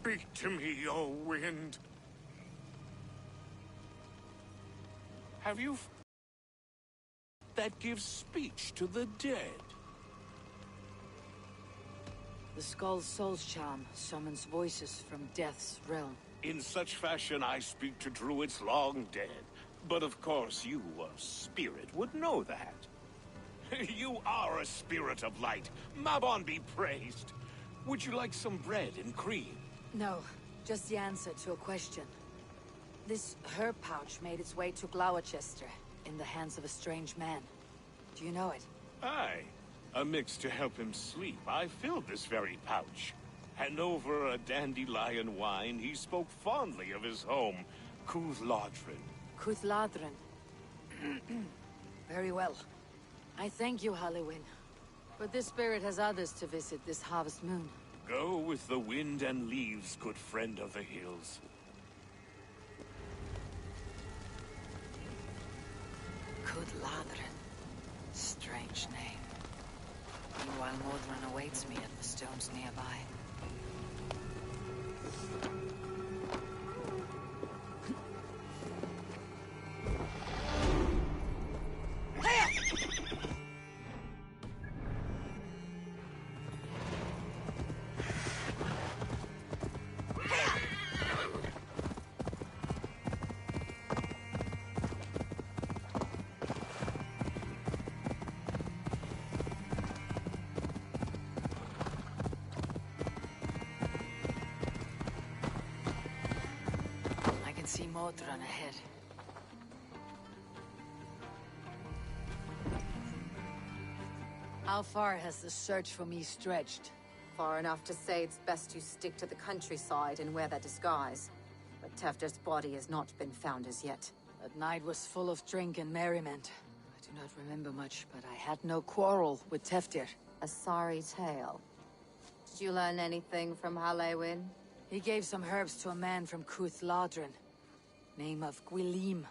Speak to me, O wind. Have you... that gives speech to the dead? The Skull's soul's charm summons voices from Death's realm. In such fashion I speak to druids long dead. But of course you, a spirit, would know that. You are a spirit of light. Mabon be praised. Would you like some bread and cream? No, just the answer to a question. This herb pouch made its way to Gloucester in the hands of a strange man. Do you know it? Aye. A mix to help him sleep. I filled this very pouch. And over a dandelion wine, he spoke fondly of his home, Cuthladrin. Cuthladrin. Very well. I thank you, Halliwyn. But this spirit has others to visit this harvest moon. Go with the wind and leaves, good friend of the hills. Cuthladrin. Strange name. Meanwhile, Mordran awaits me at the stones nearby. See Mordran ahead. How far has the search for me stretched? Far enough to say it's best you stick to the countryside and wear that disguise. But Tefder's body has not been found as yet. That night was full of drink and merriment. I do not remember much, but I had no quarrel with Tefder. A sorry tale. Did you learn anything from Halliwyn? He gave some herbs to a man from Cuthladrin. Name of Gwilym.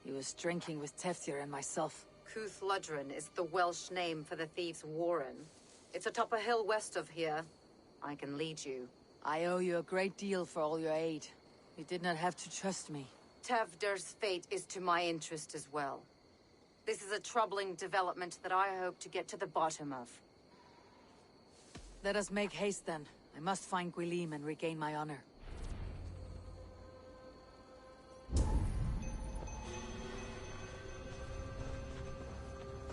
He was drinking with Teftir and myself. Cuthladrin is the Welsh name for the thieves' warren. It's atop a hill west of here. I can lead you. I owe you a great deal for all your aid. You did not have to trust me. Tefder's fate is to my interest as well. This is a troubling development that I hope to get to the bottom of. Let us make haste then. I must find Gwilym and regain my honor.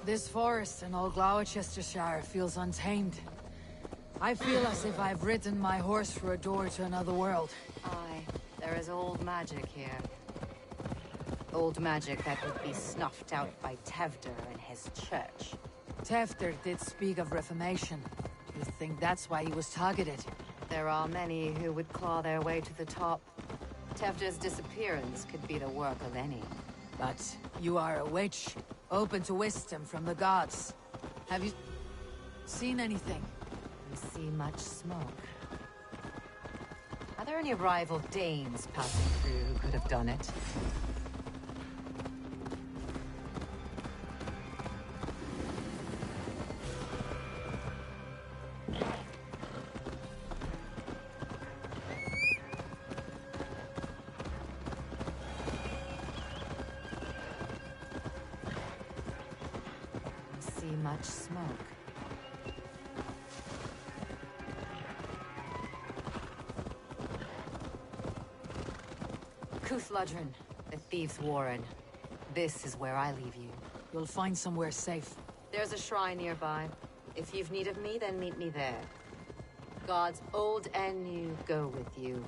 This forest in all Gloucestershire feels untamed. I feel as if I've ridden my horse through a door to another world. Aye, there is old magic here. Old magic that would be snuffed out by Tefder and his church. Tefder did speak of reformation. You think that's why he was targeted? There are many who would claw their way to the top. Tefder's disappearance could be the work of any. But you are a witch, open to wisdom from the gods. Have you seen anything? I see much smoke. Are there any rival Danes passing through who could have done it? Much smoke. Cuthladrin, the thieves' warren. This is where I leave you. You'll find somewhere safe. There's a shrine nearby. If you've need of me, then meet me there. Gods old and new go with you.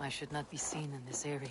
I should not be seen in this area.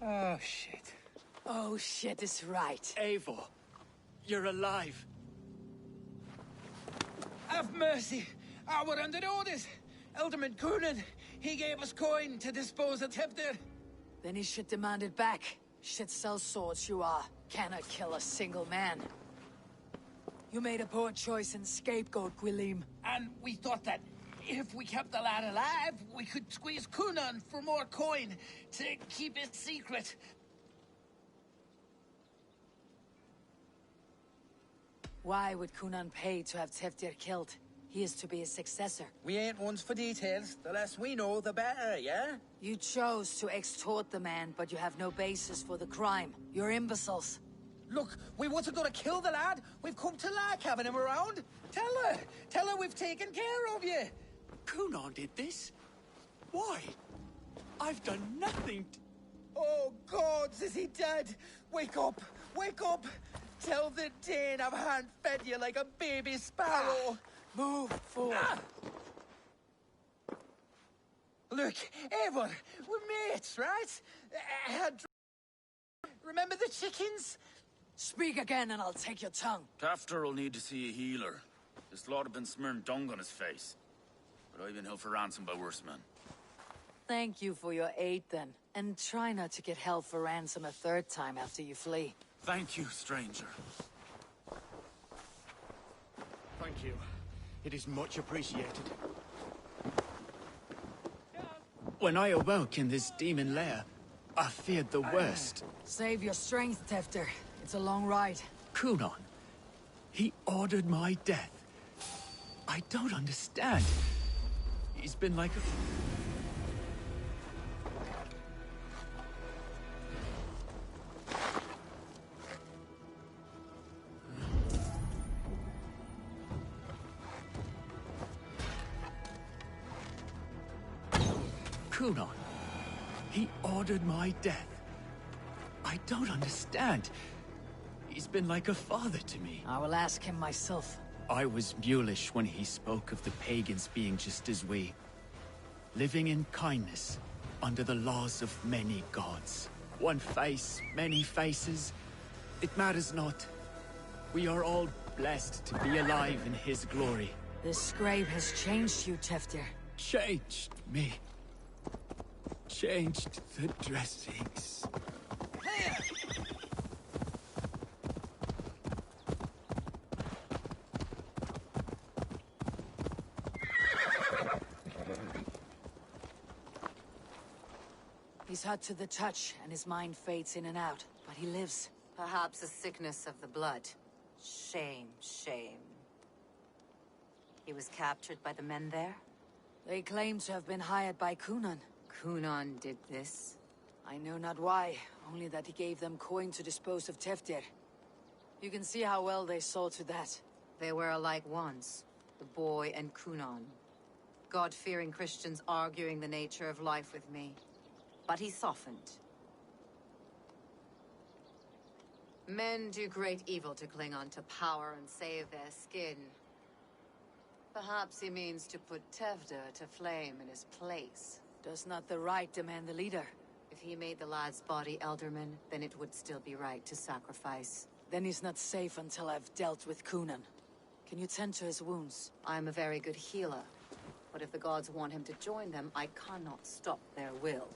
Oh, shit. Oh, shit is right. Eivor, you're alive. Have mercy. We're under orders. Elderman Coonan, he gave us coin to dispose of Tevdir. Then he should demand it back. Shit sells swords you are. Cannot kill a single man. You made a poor choice in scapegoat, Gwilym. And we thought that if we kept the lad alive, we could squeeze Coonan for more coin to keep it secret. Why would Kunan pay to have Teftir killed? He is to be his successor. We ain't ones for details. The less we know, the better, yeah? You chose to extort the man, but you have no basis for the crime. You're imbeciles. Look, we wasn't gonna kill the lad. We've come to like having him around. Tell her we've taken care of you. Kunan did this? Why? I've done nothing Oh, gods, is he dead? Wake up! Wake up! Tell the Dane I've hand-fed you like a baby sparrow. Move forward. Look, Eivor, we're mates, right? Remember the chickens? Speak again and I'll take your tongue. Tafter will need to see a healer. This lot have been smearing dung on his face. But I've been held for ransom by worse men. Thank you for your aid then. And try not to get held for ransom a third time after you flee. Thank you, stranger. Thank you. It is much appreciated. When I awoke in this demon lair, I feared the worst. Save your strength, Tefter. It's a long ride. Kunan, he ordered my death. I don't understand. He's been like a... Kunan, he ordered my death. I don't understand. He's been like a father to me. I will ask him myself. I was mulish when he spoke of the pagans being just as we. Living in kindness, under the laws of many gods. One face, many faces. It matters not. We are all blessed to be alive in his glory. This scrape has changed you, Tefter. Changed me. Changed the dressings. He's hot to the touch, and his mind fades in and out. But he lives. Perhaps a sickness of the blood. Shame, shame. He was captured by the men there? They claim to have been hired by Kunan. Kunan did this? I know not why, only that he gave them coin to dispose of Teftir. You can see how well they saw to that. They were alike once, the boy and Kunan. God-fearing Christians arguing the nature of life with me. But he softened. Men do great evil to cling on to power and save their skin. Perhaps he means to put Tevder to flame in his place. Does not the right demand the leader? If he made the lad's body Elderman, then it would still be right to sacrifice. Then he's not safe until I've dealt with Kunan. Can you tend to his wounds? I'm a very good healer. But if the gods want him to join them, I cannot stop their will.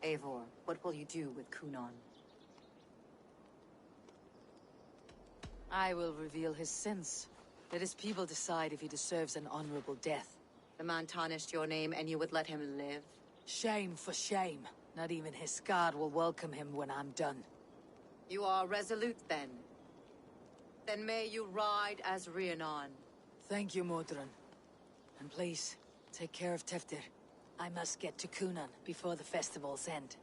Eivor, what will you do with Kunan? I will reveal his sins. Let his people decide if he deserves an honorable death. The man tarnished your name and you would let him live? Shame for shame. Not even his guard will welcome him when I'm done. You are resolute then. Then may you ride as Rhiannon. Thank you, Modron. And please, take care of Teftir. I must get to Kunan before the festivals end.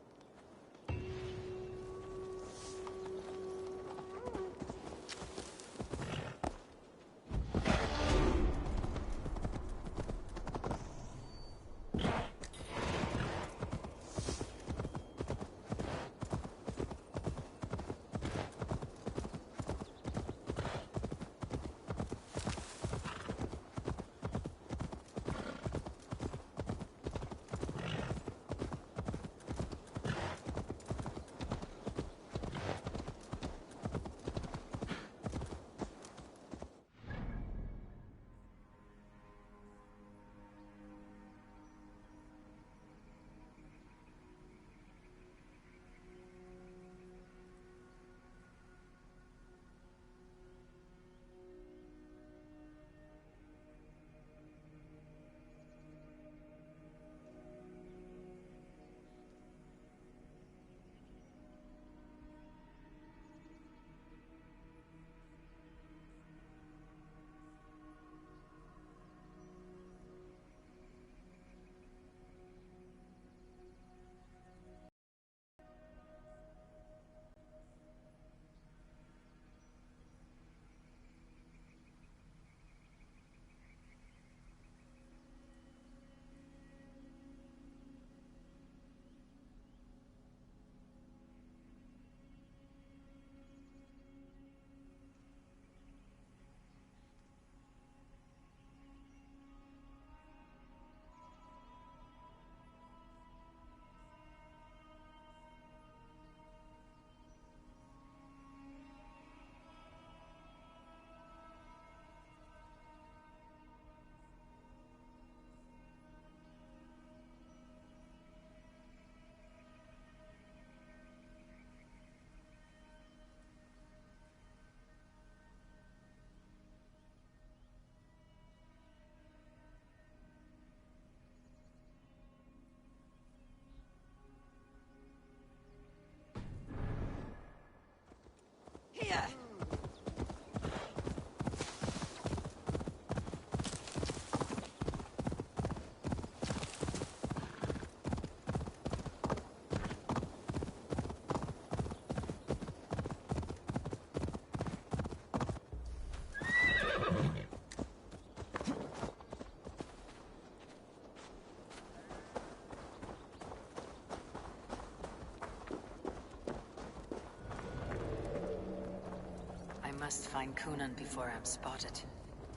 must find Kunan before I'm spotted.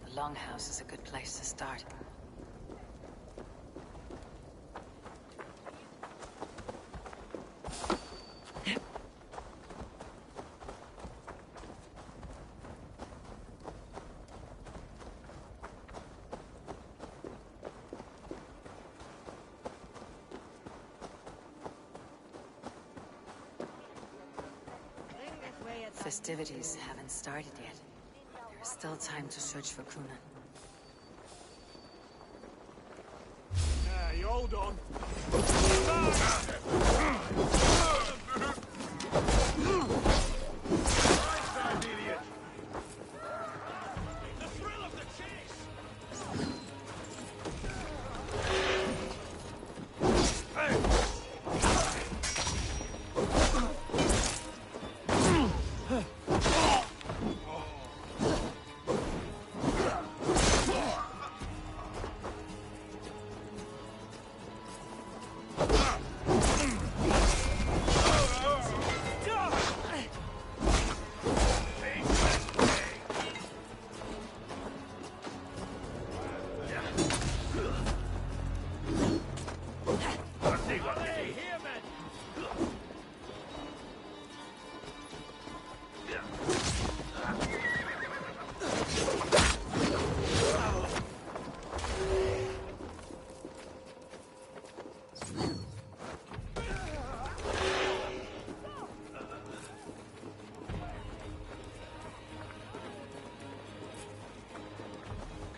The Longhouse is a good place to start. Festivities haven't started yet. There's still time to search for Kunan. You hold on.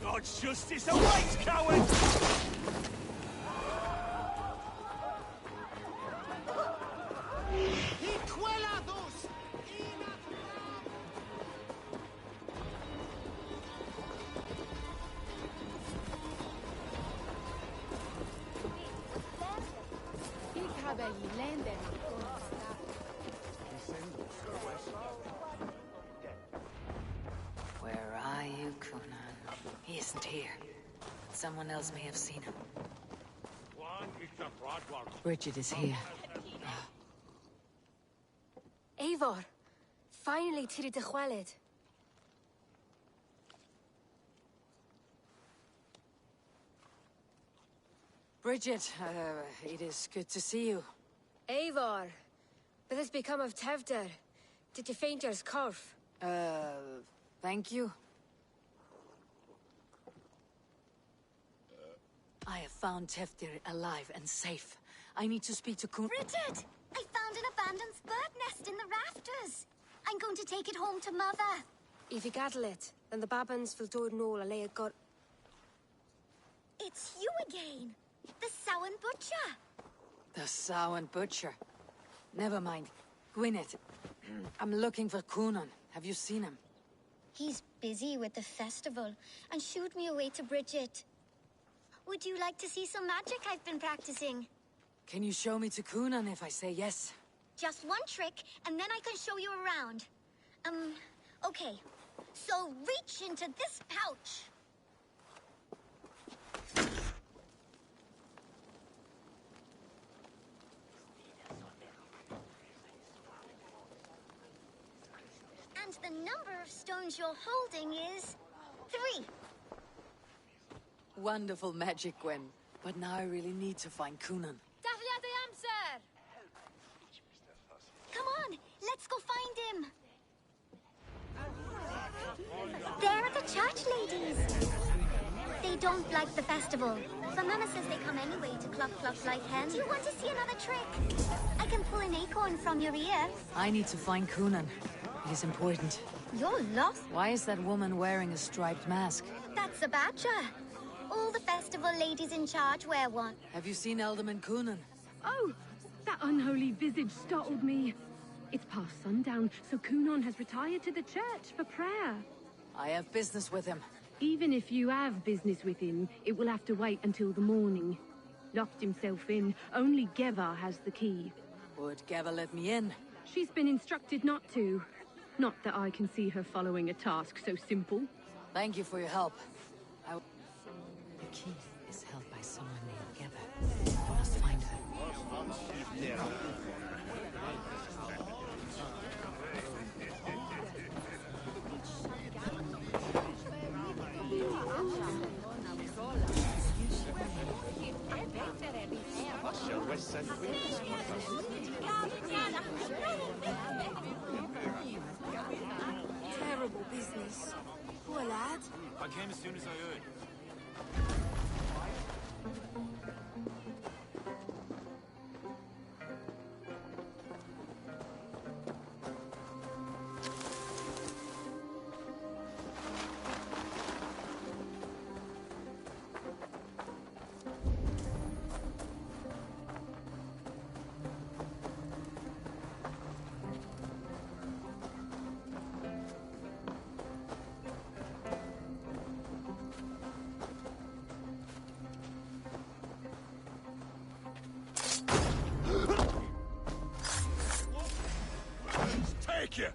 God's justice awaits, coward! Where are you, Kunan? He isn't here. Someone else may have seen him. Bridget is here. Eivor! Finally tiri de chwaled. Bridget, it is good to see you. Eivor! What has become of Tevder? Did you faint your scarf? Thank you. I have found Teftir alive and safe. I need to speak to Kun- Bridget! I found an abandoned bird nest in the rafters. I'm going to take it home to Mother. If you gather it, then the Babans will do it all a lay got. It's you again. The Sowan Butcher. The Sowan Butcher. Never mind. Gwyneth, I'm looking for Kunan. Have you seen him? He's busy with the festival and shooed me away to Bridget. Would you like to see some magic I've been practicing? Can you show me to Kunan if I say yes? Just one trick, and then I can show you around. Okay. So reach into this pouch. And the number of stones you're holding is 3. Wonderful magic, Gwen. But now I really need to find Kunan. Daflia the answer! Come on, let's go find him. There are the church ladies. They don't like the festival, but Mama says they come anyway to cluck cluck like hen. Do you want to see another trick? I can pull an acorn from your ear. I need to find Kunan. It is important. You're lost. Why is that woman wearing a striped mask? That's a badger. All the festival ladies in charge wear one. Have you seen Alderman Kunan? Oh, that unholy visage startled me. It's past sundown, so Kunan has retired to the church for prayer. I have business with him. Even if you have business with him, it will have to wait until the morning. Locked himself in. Only Geva has the key. Would Geva let me in? She's been instructed not to. Not that I can see her following a task so simple. Thank you for your help. The key is held by someone named Geva. I must find her. I came as soon as I heard. Take you!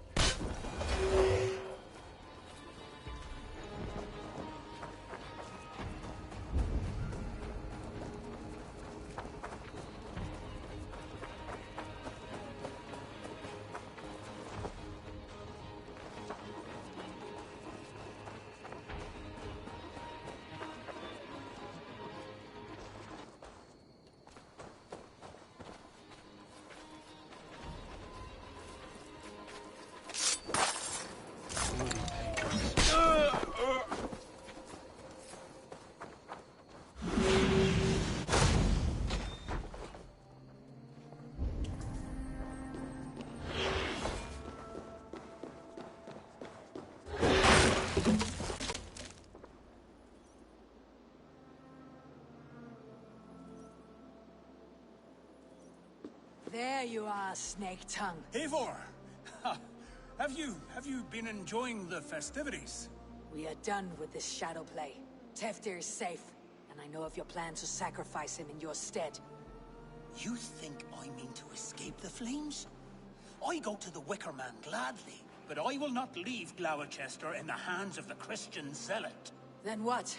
There you are, Snake Tongue. Eivor! Have you been enjoying the festivities? We are done with this shadow play. Teftir is safe, and I know of your plan to sacrifice him in your stead. You think I mean to escape the flames? I go to the Wicker Man gladly, but I will not leave Gloucester in the hands of the Christian zealot. Then what?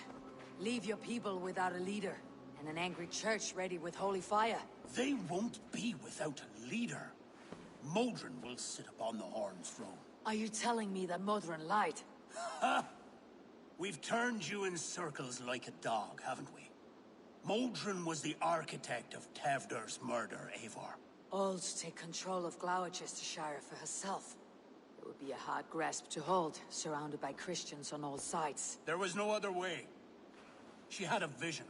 Leave your people without a leader, and an angry church ready with holy fire? They won't be without a leader. Modron will sit upon the Horn's throne. Are you telling me that Modron lied? Ha! We've turned you in circles like a dog, haven't we? Modron was the architect of Tevder's murder, Eivor. All to take control of Gloucestershire for herself. It would be a hard grasp to hold, surrounded by Christians on all sides. There was no other way. She had a vision.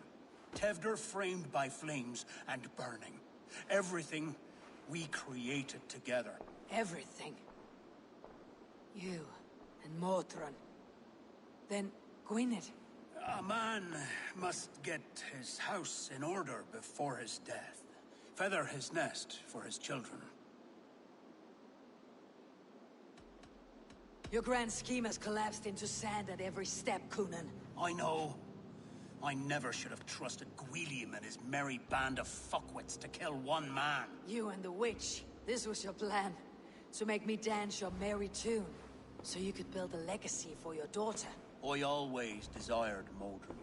Tevder framed by flames and burning. Everything we created together. Everything? You and Modron. Then Gwynedd. A man must get his house in order before his death. Feather his nest for his children. Your grand scheme has collapsed into sand at every step, Coonan. I know. I never should have trusted Gwilliam and his merry band of fuckwits to kill one man. You and the witch. This was your plan. To make me dance your merry tune. So you could build a legacy for your daughter. I always desired Modron.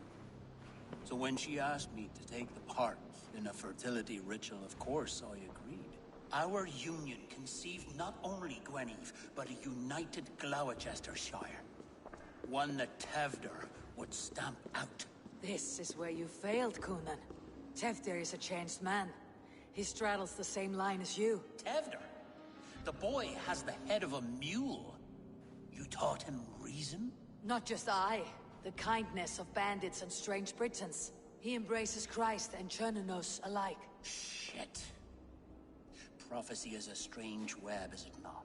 So when she asked me to take the part in a fertility ritual, of course I agreed. Our union conceived not only Gweneve, but a united Gloucestershire. One that Tevder would stamp out. This is where you failed, Coonan. Teftir is a changed man. He straddles the same line as you. Tevder? The boy has the head of a mule. You taught him reason? Not just I. The kindness of bandits and strange Britons. He embraces Christ and Chernonos alike. Shit. Prophecy is a strange web, is it not?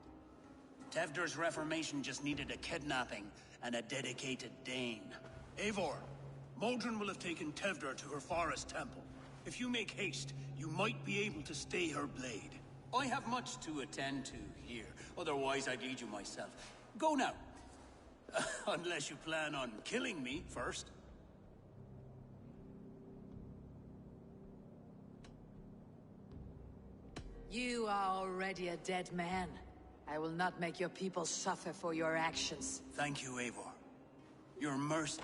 Tevder's reformation just needed a kidnapping and a dedicated Dane. Eivor, Modron will have taken Tevder to her forest temple. If you make haste, you might be able to stay her blade. I have much to attend to here, otherwise I'd lead you myself. Go now. Unless you plan on killing me first. You are already a dead man. I will not make your people suffer for your actions. Thank you, Eivor. Your mercy.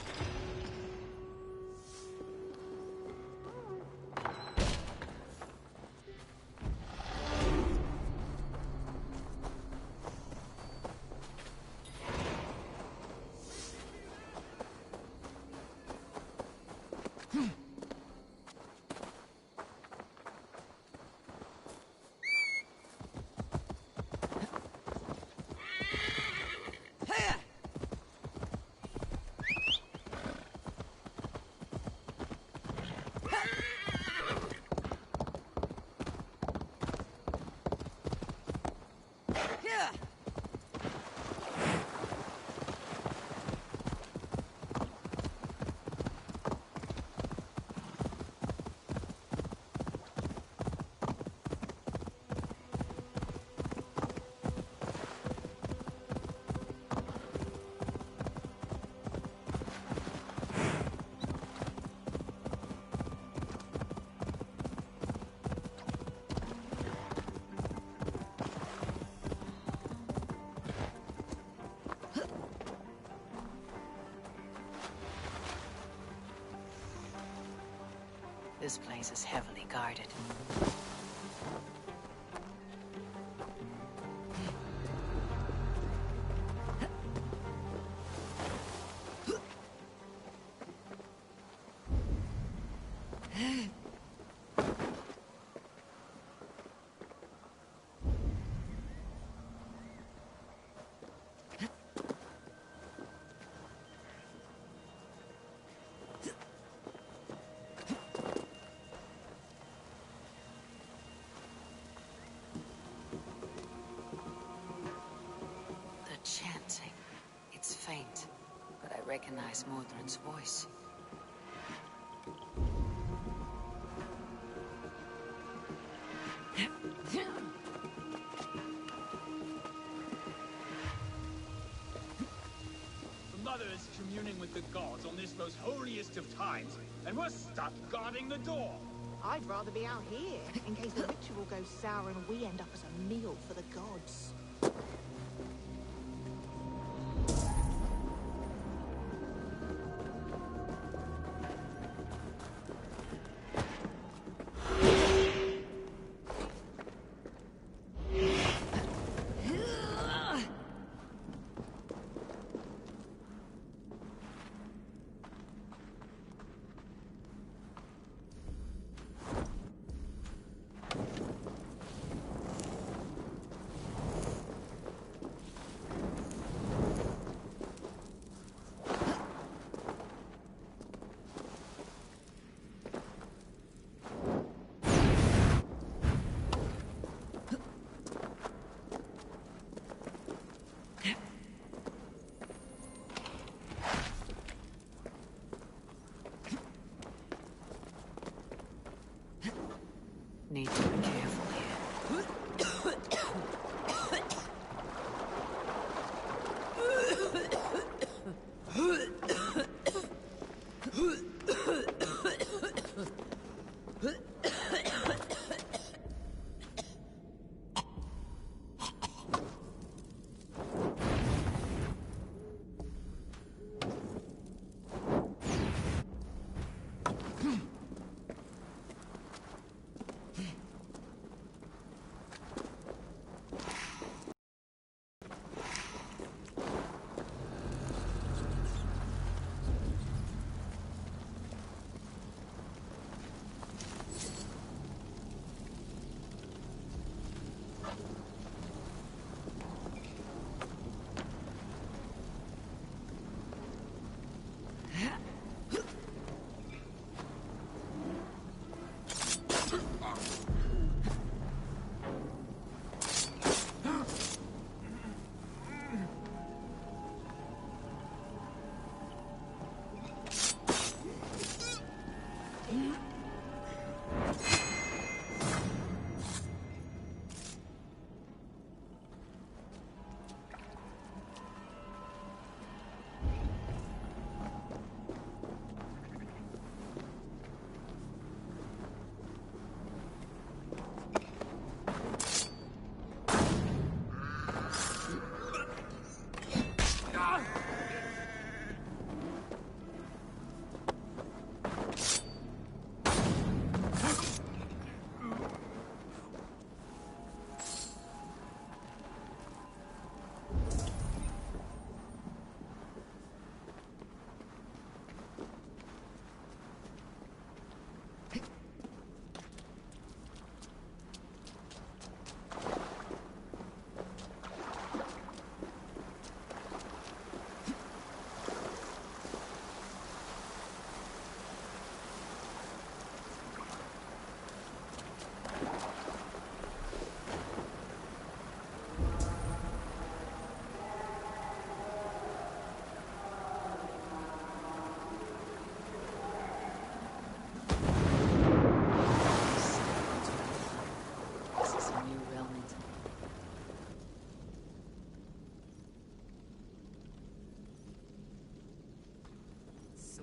this place is heavily guarded. Chanting. It's faint, but I recognize Mordred's voice. The Mother is communing with the gods on this most holiest of times, and we're stuck guarding the door. I'd rather be out here, in case the ritual goes sour and we end up as a meal for the gods. Need to be careful here.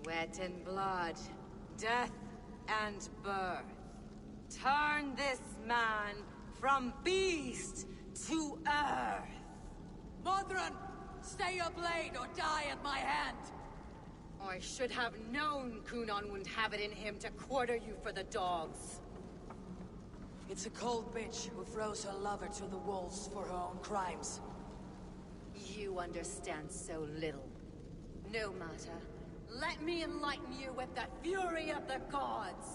Sweat and blood, death and birth. Turn this man from beast to earth. Modron, stay your blade or die at my hand. I should have known Kunan wouldn't have it in him to quarter you for the dogs. It's a cold bitch who throws her lover to the wolves for her own crimes. You understand so little. No matter. Let me enlighten you with the fury of the gods!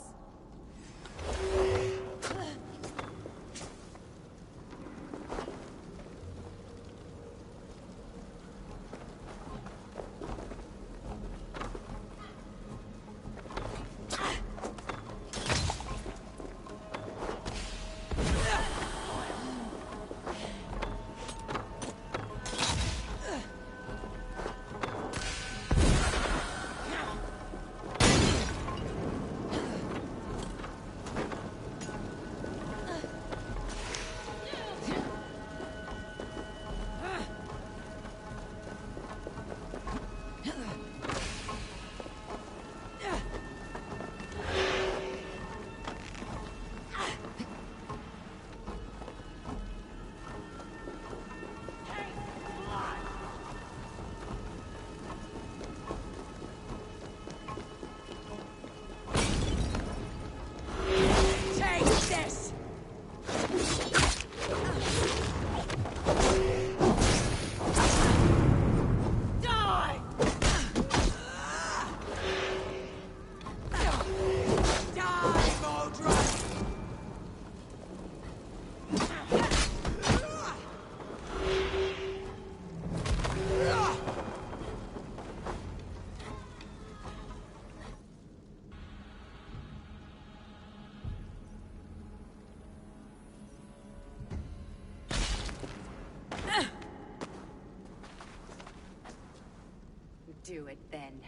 Do it then.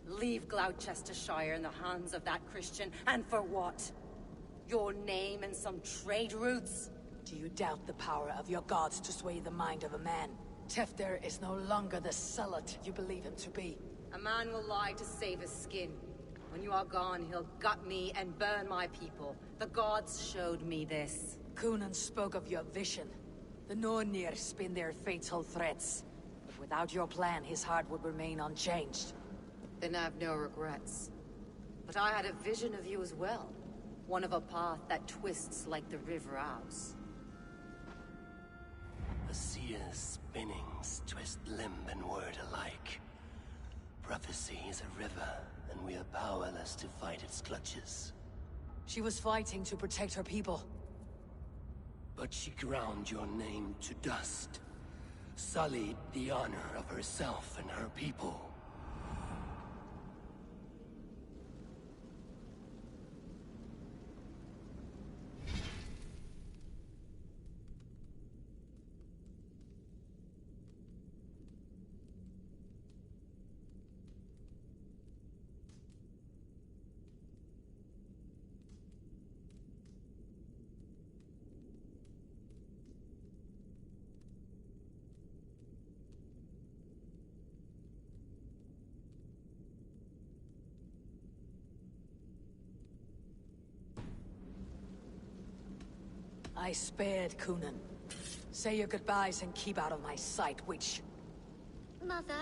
Leave Gloucestershire in the hands of that Christian, and for what? Your name and some trade routes? Do you doubt the power of your gods to sway the mind of a man? Tefter is no longer the zealot you believe him to be. A man will lie to save his skin. When you are gone, he'll gut me and burn my people. The gods showed me this. Kunan spoke of your vision. The Nornir spin their fatal threats. But without your plan, his heart would remain unchanged. Then I have no regrets. But I had a vision of you as well. One of a path that twists like the River Ouse. A seer's spinnings twist limb and word alike. Prophecy is a river, and we are powerless to fight its clutches. She was fighting to protect her people. But she ground your name to dust. Sullied the honor of herself and her people. I spared Kunan. Say your goodbyes and keep out of my sight, witch. Mother?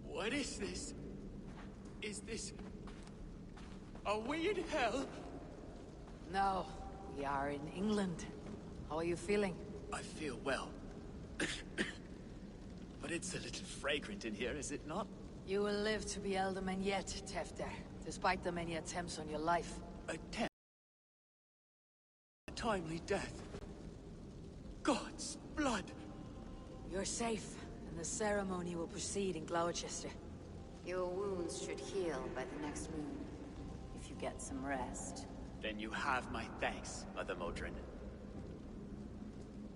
What is this? Is this... Are we in hell? No, we are in England. How are you feeling? I feel well. But it's a little fragrant in here, is it not? You will live to be Elderman yet, Tefter, despite the many attempts on your life. Attempt? A timely death. God's blood! You're safe, and the ceremony will proceed in Gloucester. Your wounds should heal by the next moon, if you get some rest. Then you have my thanks, Mother Modron.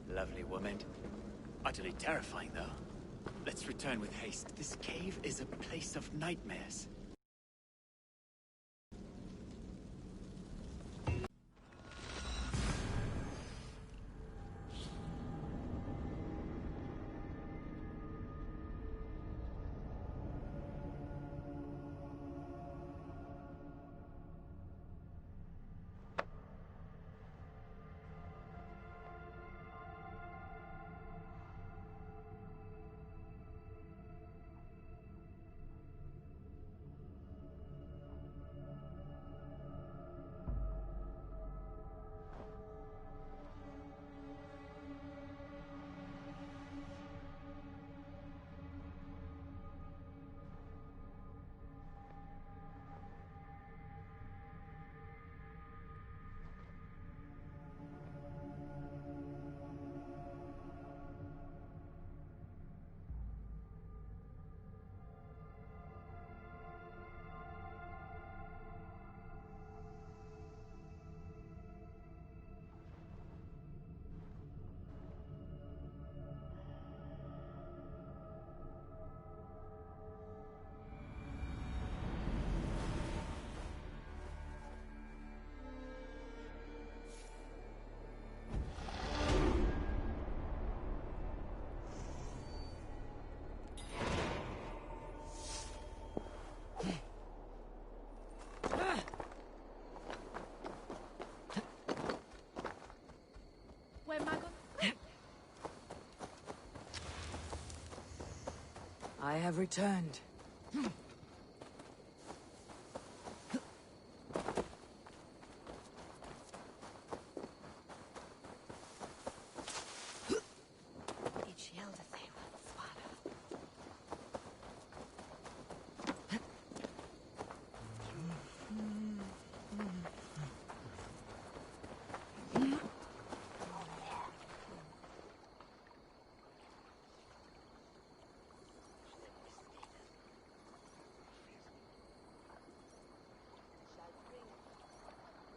Lovely woman. Utterly terrifying, though. Let's return with haste. This cave is a place of nightmares. I have returned.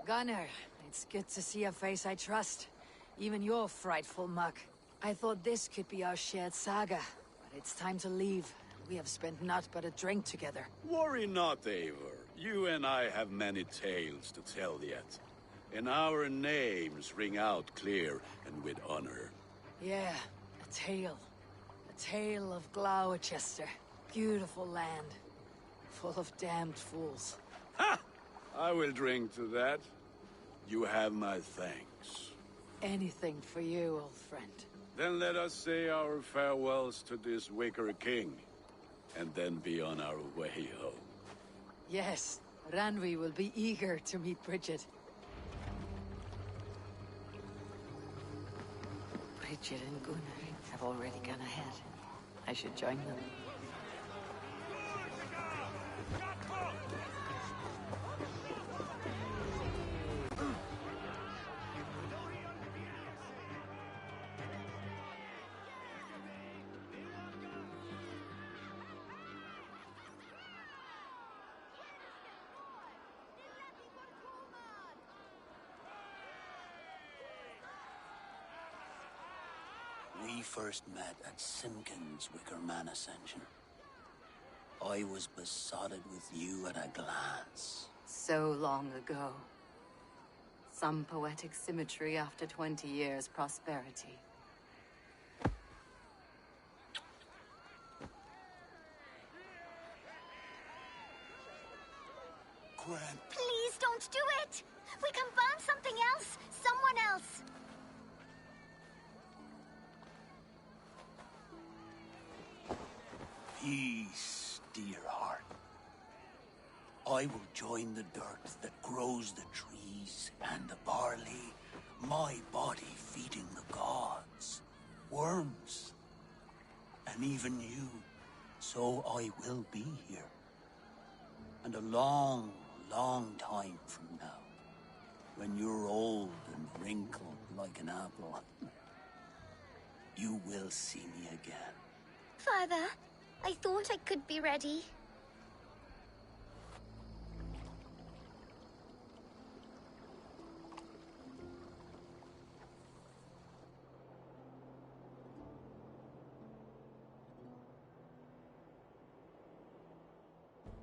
Gunnar, it's good to see a face I trust. Even your frightful muck. I thought this could be our shared saga, but it's time to leave. We have spent naught but a drink together. Worry not, Eivor. You and I have many tales to tell yet. And our names ring out clear and with honor. Yeah, a tale. A tale of Gloucester. Beautiful land. Full of damned fools. Ha! I will drink to that. You have my thanks. Anything for you, old friend. Then let us say our farewells to this Wicker King, and then be on our way home. Yes, Ranvi will be eager to meet Bridget. Bridget and Gunnar have already gone ahead. I should join them. We first met at Simpkins' Wickerman Ascension. I was besotted with you at a glance. So long ago. Some poetic symmetry after 20 years' prosperity. Gwen. Please don't do it! We can burn something else! Someone else! Peace, dear heart. I will join the dirt that grows the trees and the barley, my body feeding the gods, worms, and even you. So I will be here. And a long, long time from now, when you're old and wrinkled like an apple, you will see me again. Father, I thought I could be ready.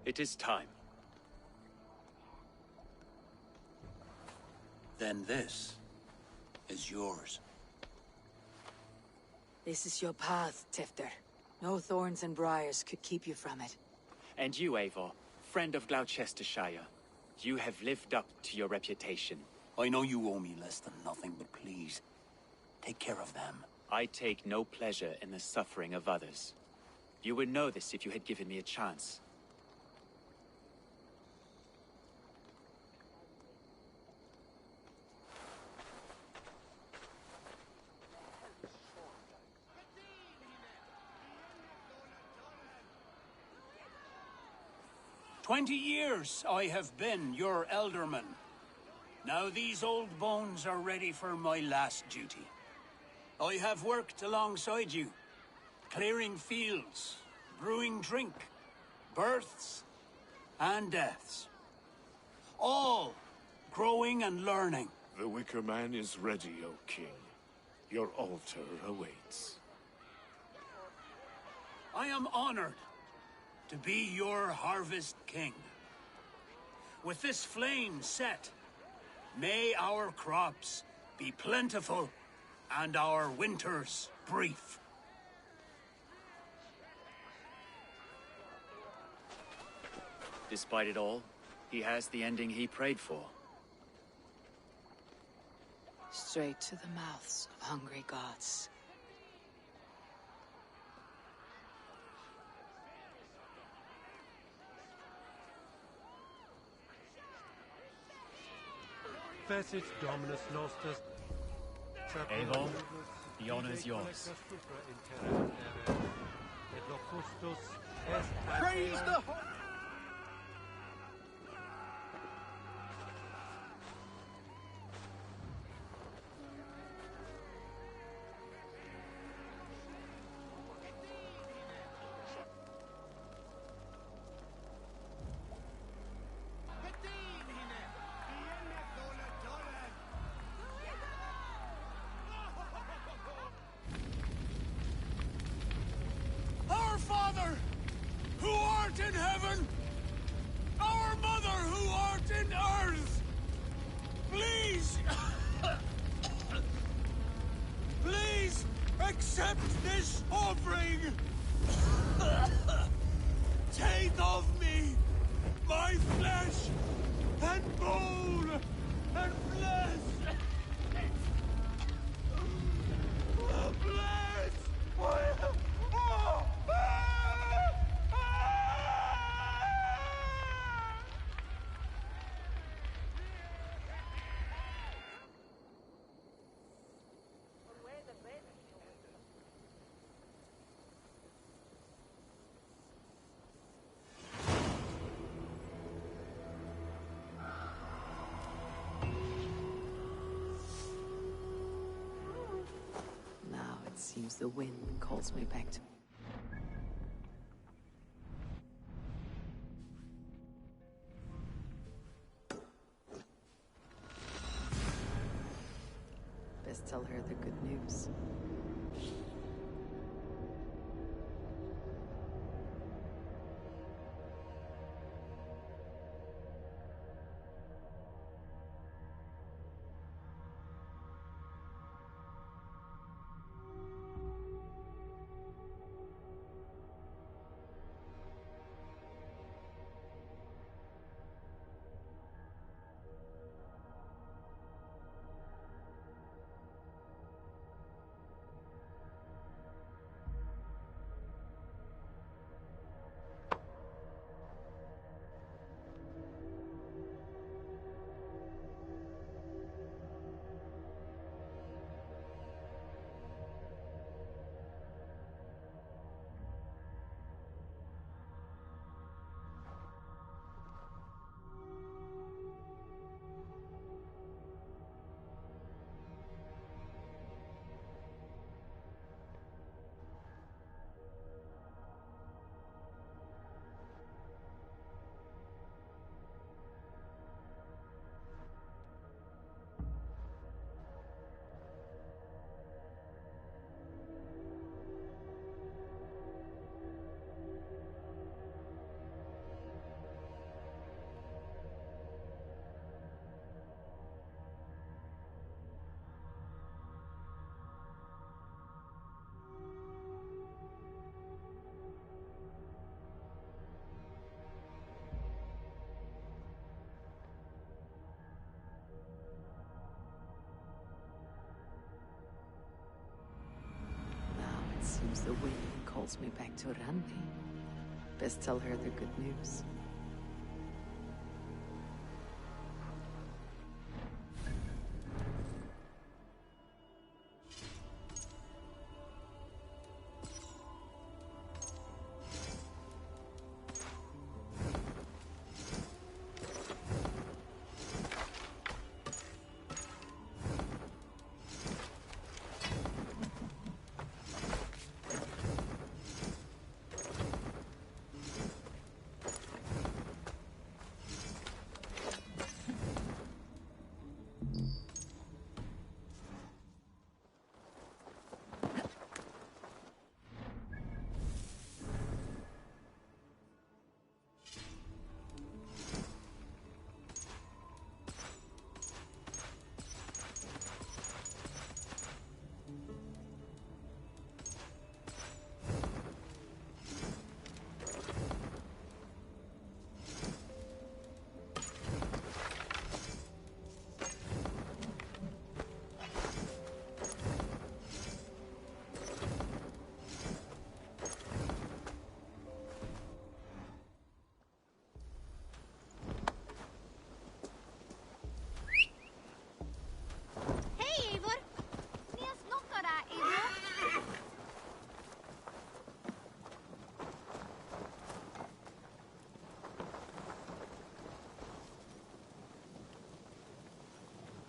It is time. Then this is yours. This is your path, Tifter. No thorns and briars could keep you from it. And you, Eivor, friend of Gloucestershire, you have lived up to your reputation. I know you owe me less than nothing, but please, take care of them. I take no pleasure in the suffering of others. You would know this if you had given me a chance. "20 years I have been your elderman. Now these old bones are ready for my last duty. I have worked alongside you, clearing fields, brewing drink, births and deaths. All growing and learning. The Wicker Man is ready, O King. Your altar awaits. I am honored to be your Harvest King. With this flame set, may our crops be plentiful and our winters brief. Despite it all, he has the ending he prayed for. Straight to the mouths of hungry gods. confessit Dominus nostus. Eivor, the honor's yours. Praise the Our Father, who art in heaven, our Mother who art in earth, please, please accept this offering. Take of me my flesh and bone and flesh. Now it seems the wind calls me back to... Best tell her the good news. Seems the wind calls me back to Randi. Best tell her the good news.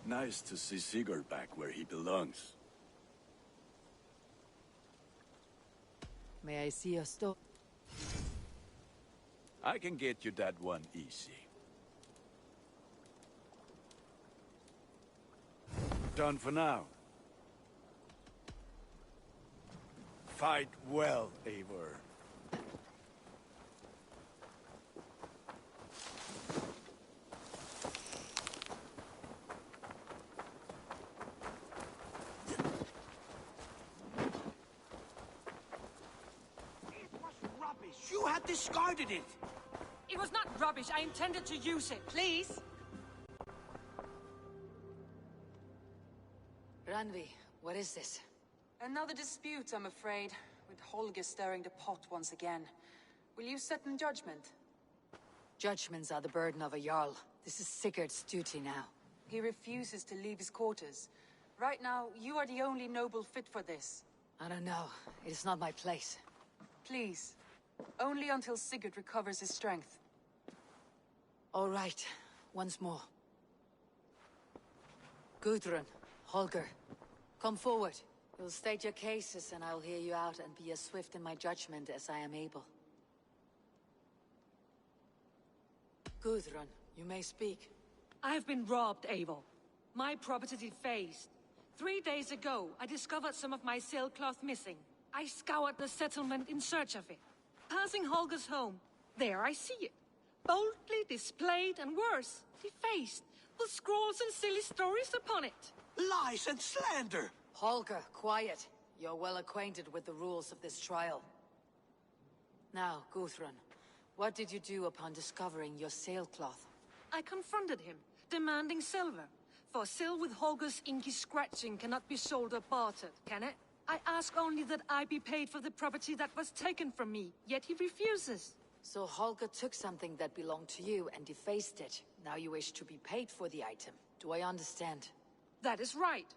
Nice to see Sigurd back where he belongs. May I see your store? I can get you that one easy. Done for now. Fight well, Eivor. You had discarded it! It was not rubbish. I intended to use it. Please? Randvi, what is this? Another dispute, I'm afraid, with Holger stirring the pot once again. Will you set in judgment? Judgments are the burden of a Jarl. This is Sigurd's duty now. He refuses to leave his quarters. Right now, you are the only noble fit for this. I don't know. It is not my place. Please. Only until Sigurd recovers his strength. All right. Once more. Gudrun, Holger, come forward. You'll state your cases and I'll hear you out and be as swift in my judgment as I am able. Gudrun, you may speak. I have been robbed, Eivor. My property defaced. 3 days ago, I discovered some of my sailcloth missing. I scoured the settlement in search of it. Passing Holger's home, there I see it. Boldly displayed and worse, defaced, with scrawls and silly stories upon it. Lies and slander! Holger, quiet. You're well acquainted with the rules of this trial. Now, Gudrun, what did you do upon discovering your sailcloth? I confronted him, demanding silver. For sil with Holger's inky scratching cannot be sold or bartered, can it? I ask only that I be paid for the property that was taken from me, yet he refuses. So Holger took something that belonged to you and defaced it. Now you wish to be paid for the item. Do I understand? That is right.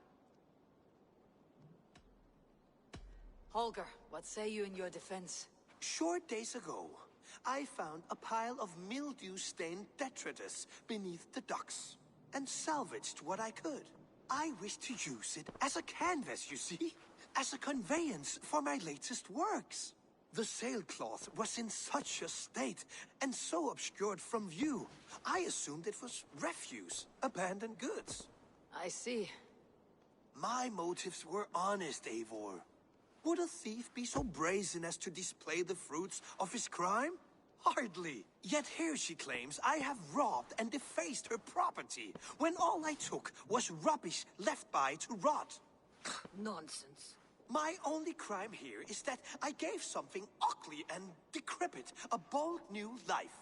Holger, what say you in your defense? Short days ago, I found a pile of mildew-stained detritus beneath the docks, and salvaged what I could. I wish to use it as a canvas, you see? As a conveyance for my latest works. The sailcloth was in such a state, and so obscured from view, I assumed it was refuse, abandoned goods. I see. My motives were honest, Eivor. Would a thief be so brazen as to display the fruits of his crime? Hardly. Yet here she claims I have robbed and defaced her property, when all I took was rubbish left by to rot. Nonsense. My only crime here is that I gave something ugly and decrepit a bold new life.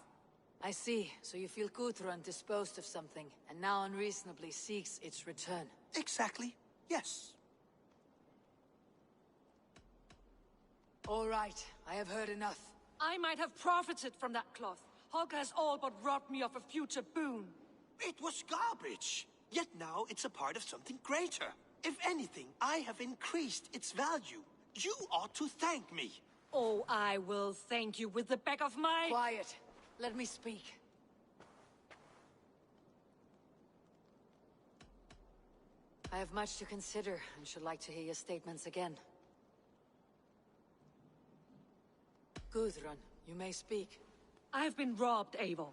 I see. So you feel Gudrun disposed of something, and now unreasonably seeks its return. Exactly. Yes. All right. I have heard enough. I might have profited from that cloth. Holger has all but robbed me of a future boon. It was garbage. Yet now it's a part of something greater. If anything, I have increased its value. You ought to thank me. Oh, I will thank you with the back of my... Quiet. Let me speak. I have much to consider, and should like to hear your statements again. Gudrun, you may speak. I have been robbed, Eivor.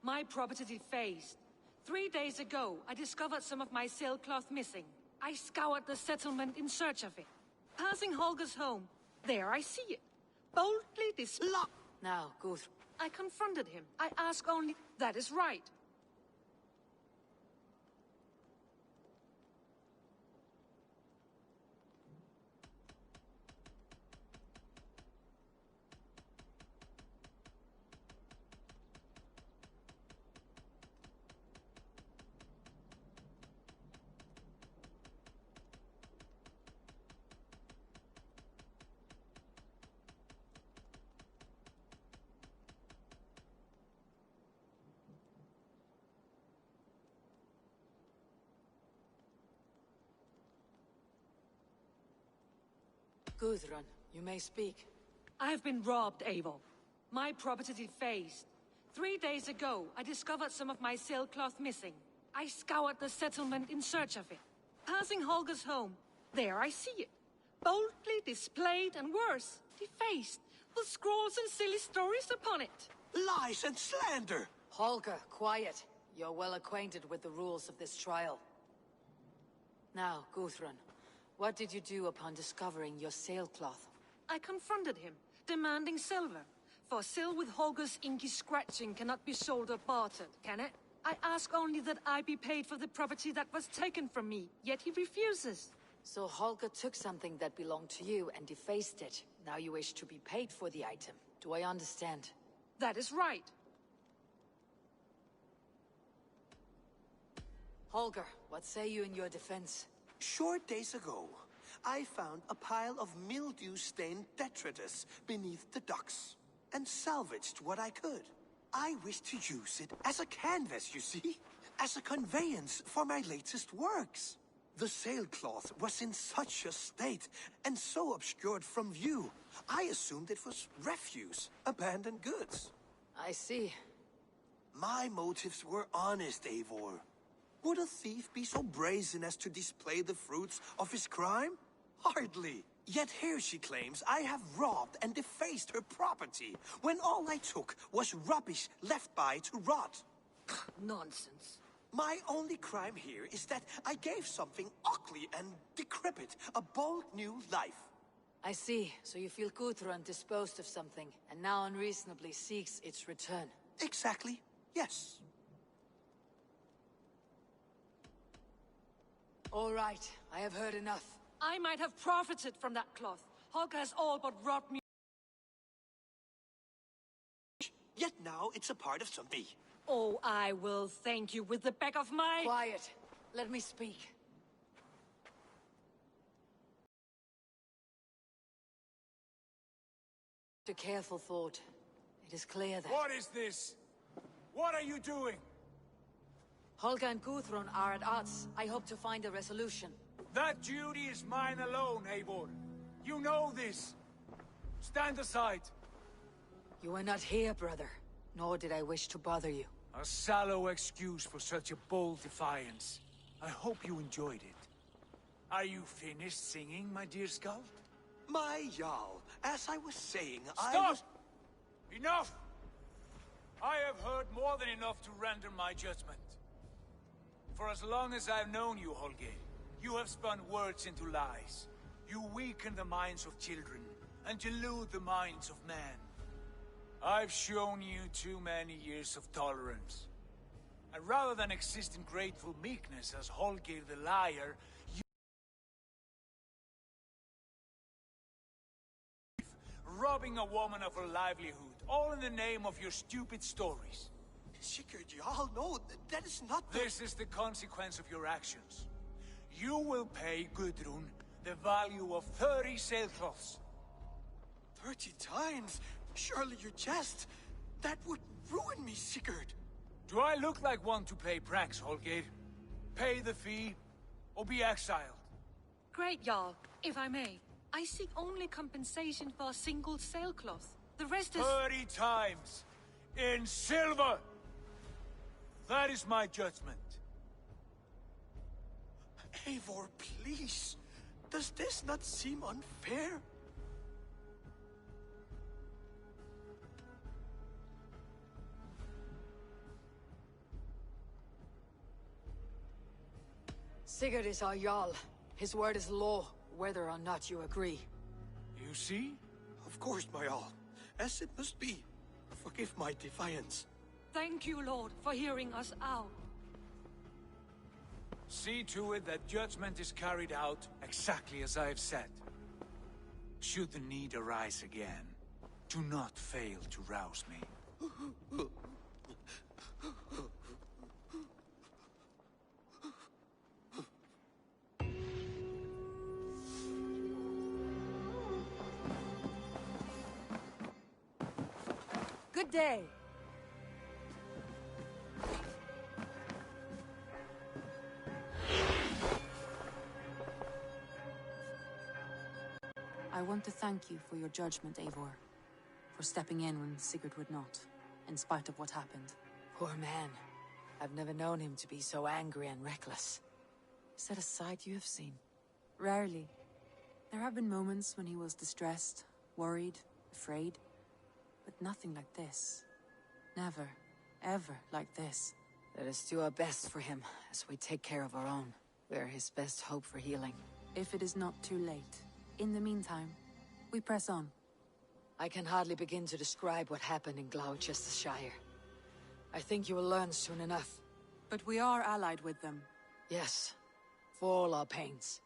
My property defaced. 3 days ago, I discovered some of my sailcloth missing. I scoured the settlement in search of it. Passing Holger's home, there I see it. Boldly displayed. Now, Gudrun. I confronted him. I ask only... That is right. Gudrun, you may speak. I have been robbed, Eivor. My property defaced. 3 days ago, I discovered some of my sailcloth missing. I scoured the settlement in search of it. Passing Holger's home, there I see it. Boldly displayed and worse, defaced, with scrawls and silly stories upon it. Lies and slander! Holger, quiet. You're well acquainted with the rules of this trial. Now, Guthrun, what did you do upon discovering your sailcloth? I confronted him, demanding silver. For sil with Holger's inky scratching cannot be sold or bartered, can it? I ask only that I be paid for the property that was taken from me, yet he refuses. So Holger took something that belonged to you and defaced it. Now you wish to be paid for the item. Do I understand? That is right. Holger, what say you in your defense? Short days ago, I found a pile of mildew-stained detritus beneath the docks, and salvaged what I could. I wish to use it as a canvas, you see? As a conveyance for my latest works. The sailcloth was in such a state, and so obscured from view, I assumed it was refuse, abandoned goods. I see. My motives were honest, Eivor. Would a thief be so brazen as to display the fruits of his crime? Hardly. Yet here she claims I have robbed and defaced her property, when all I took was rubbish left by to rot. Nonsense. My only crime here is that I gave something ugly and decrepit a bold new life. I see. So you feel Guthrun disposed of something, and now unreasonably seeks its return. Exactly. Yes. All right. I have heard enough. I might have profited from that cloth. Holger has all but robbed me. Yet now it's a part of something. Oh, I will thank you with the back of my... Quiet. Let me speak. After careful thought, it is clear that... What is this? What are you doing? Holger and Guthrun are at odds. I hope to find a resolution. That duty is mine alone, Eivor. You know this. Stand aside. You were not here, brother. Nor did I wish to bother you. A sallow excuse for such a bold defiance. I hope you enjoyed it. Are you finished singing, my dear Skald? My Jarl, as I was saying, Stop! Enough! I have heard more than enough to render my judgment. For as long as I've known you, Holger, you have spun words into lies. You weaken the minds of children, and delude the minds of men. I've shown you too many years of tolerance. And rather than exist in grateful meekness as Holger the liar, you... robbing a woman of her livelihood, all in the name of your stupid stories. Sigurd, Jarl, no, that is not the... This is the consequence of your actions. You will pay Gudrun the value of 30 sailcloths. 30 times? Surely you jest. That would ruin me, Sigurd. Do I look like one to play pranks, Holger? Pay the fee, or be exiled. Great, Jarl. If I may, I seek only compensation for a single sailcloth. The rest is... 30 times! In silver! That is my judgment. Eivor, please. Does this not seem unfair? Sigurd is our Jarl. His word is law, whether or not you agree. You see? Of course, my Jarl. As it must be. Forgive my defiance. Thank you, Lord, for hearing us out. See to it that judgment is carried out exactly as I have said. Should the need arise again, do not fail to rouse me. Good day. I want to thank you for your judgment, Eivor. For stepping in when Sigurd would not, in spite of what happened. Poor man. I've never known him to be so angry and reckless. Is that a side you have seen? Rarely. There have been moments when he was distressed, worried, afraid. But nothing like this. Never, ever like this. Let us do our best for him, as we take care of our own. We're his best hope for healing. If it is not too late. In the meantime, we press on. I can hardly begin to describe what happened in Gloucestershire. I think you will learn soon enough. But we are allied with them. Yes, for all our pains.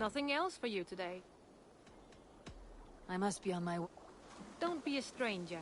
Nothing else for you today? I must be on my way. Don't be a stranger.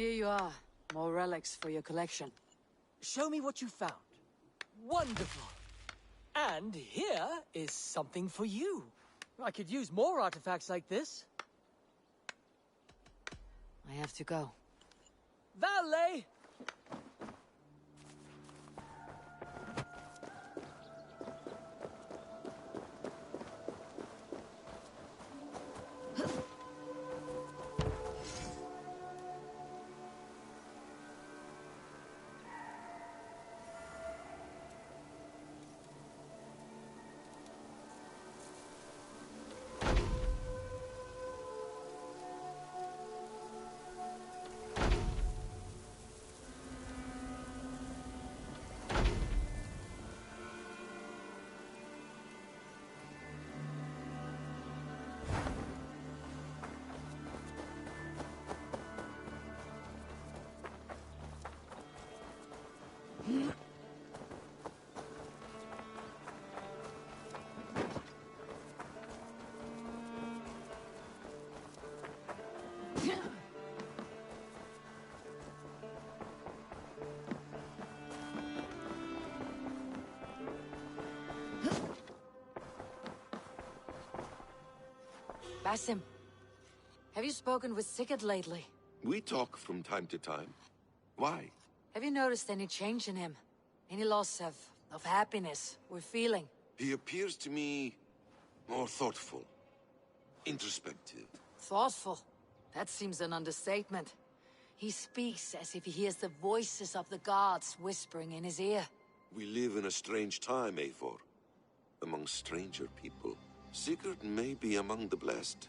Here you are. More relics for your collection. Show me what you found. Wonderful! And here is something for you. I could use more artifacts like this. I have to go. Valet! Basim, have you spoken with Sigurd lately? We talk from time to time. Why? Have you noticed any change in him? Any loss of happiness or feeling? He appears to me more thoughtful, introspective. Thoughtful? That seems an understatement. He speaks as if he hears the voices of the gods whispering in his ear. We live in a strange time, Eivor. Among stranger people. Sigurd may be among the blessed.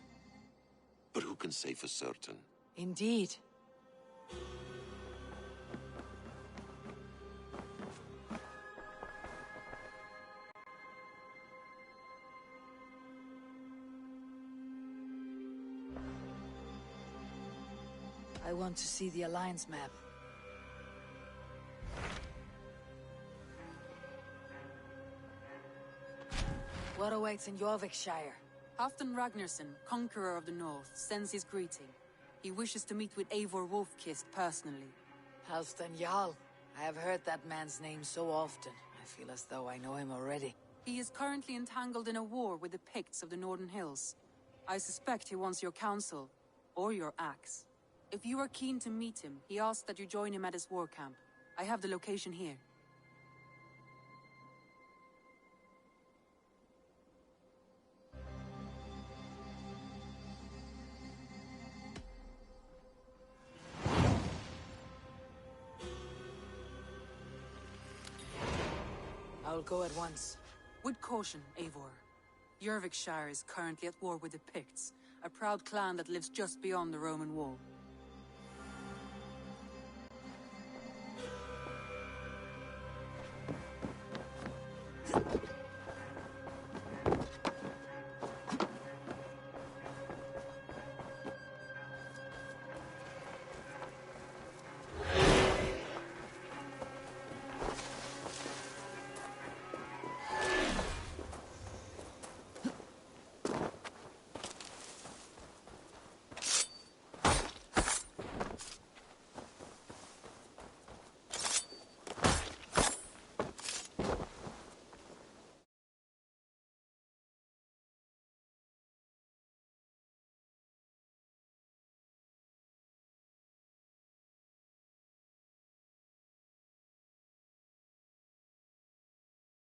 But who can say for certain? Indeed. I want to see the Alliance map. What awaits in Jorvikshire? Halfdan Ragnarsson, conqueror of the north, sends his greeting. He wishes to meet with Eivor Wolfkist personally. Halfdan Jarl. I have heard that man's name so often. I feel as though I know him already. He is currently entangled in a war with the Picts of the Northern Hills. I suspect he wants your counsel, or your axe. If you are keen to meet him, he asks that you join him at his war camp. I have the location here. I'll go at once. With caution, Eivor. Jorvikshire is currently at war with the Picts, a proud clan that lives just beyond the Roman wall.